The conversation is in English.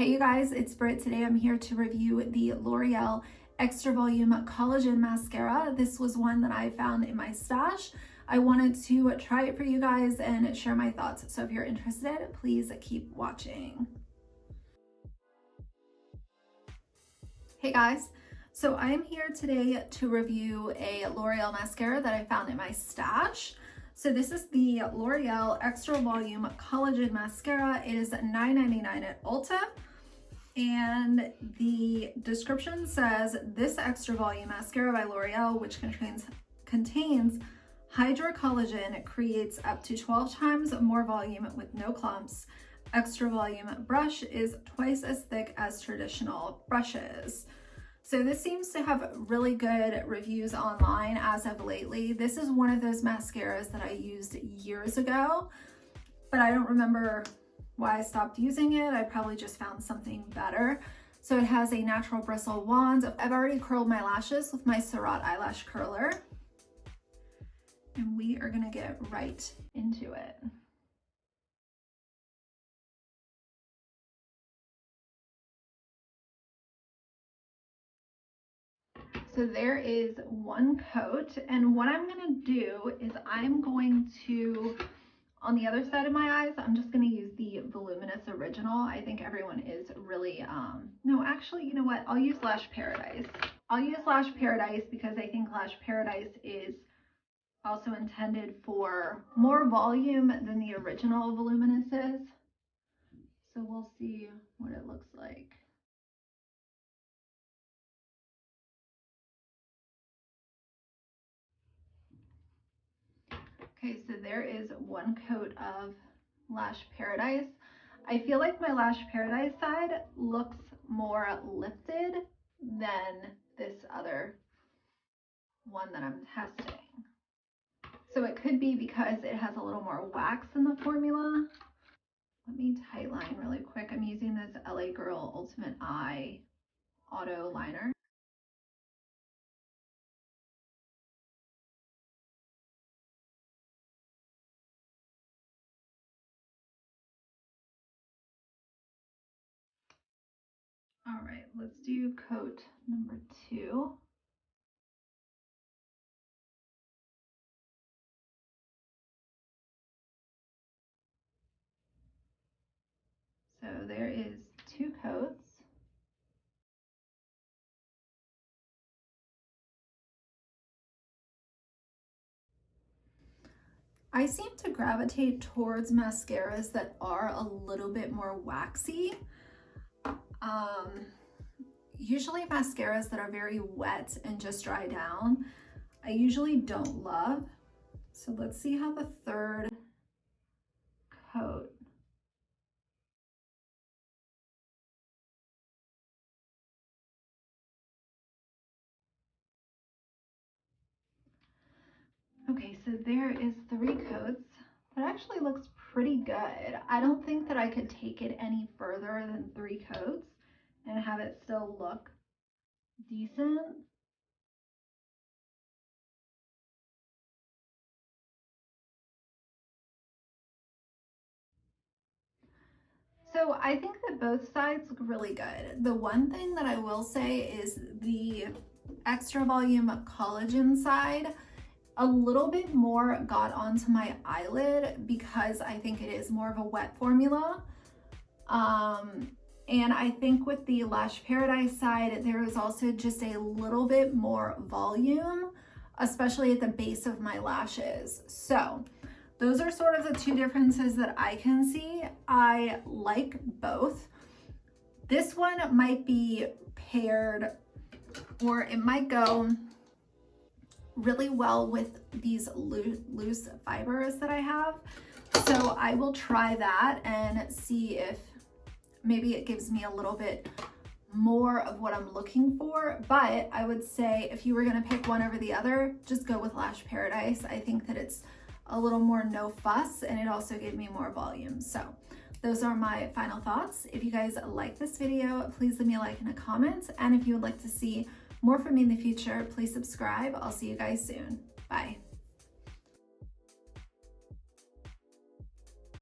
Hey you guys, it's Britt. Today I'm here to review the L'Oreal Extra Volume Collagen Mascara. This was one that I found in my stash. I wanted to try it for you guys and share my thoughts. So if you're interested, please keep watching. Hey guys, so I am here today to review a L'Oreal mascara that I found in my stash. So this is the L'Oreal Extra Volume Collagen Mascara. It is $9.99 at Ulta. And the description says, this extra volume mascara by L'Oreal, which contains Hydra Collagen, creates up to 12 times more volume with no clumps. Extra volume brush is twice as thick as traditional brushes. So this seems to have really good reviews online as of lately. This is one of those mascaras that I used years ago, but I don't remember why I stopped using it. I probably just found something better. So it has a natural bristle wand. I've already curled my lashes with my Mascara eyelash curler. And we are gonna get right into it. So there is one coat, and what I'm gonna do is I'm going to, on the other side of my eyes, I'm just gonna use the Voluminous Original. I think everyone is really, no, actually, you know what? I'll use Lash Paradise. I'll use Lash Paradise because I think Lash Paradise is also intended for more volume than the original Voluminous is. So we'll see what it looks like. Okay, so there is one coat of Lash Paradise. I feel like my Lash Paradise side looks more lifted than this other one that I'm testing. So it could be because it has a little more wax in the formula. Let me tightline really quick. I'm using this LA Girl Ultimate Eye Auto Liner. All right, let's do coat number 2. So there is 2 coats. I seem to gravitate towards mascaras that are a little bit more waxy. Usually mascaras that are very wet and just dry down, I usually don't love. So let's see how the third coat. Okay, so there is 3 coats. That actually looks pretty good. I don't think that I could take it any further than 3 coats and have it still look decent. So I think that both sides look really good. The one thing that I will say is the Extra Volume Collagen side, a little bit more got onto my eyelid because I think it is more of a wet formula. And I think with the Lash Paradise side, there is also just a little bit more volume, especially at the base of my lashes. So those are sort of the 2 differences that I can see. I like both. This one might be paired, or it might go really well with these loose fibers that I have. So I will try that and see if maybe it gives me a little bit more of what I'm looking for. But I would say if you were gonna pick one over the other, just go with Lash Paradise. I think that it's a little more no fuss, and it also gave me more volume. So those are my final thoughts. If you guys like this video, please leave me a like and a comment. And if you would like to see more from me in the future, please subscribe. I'll see you guys soon. Bye.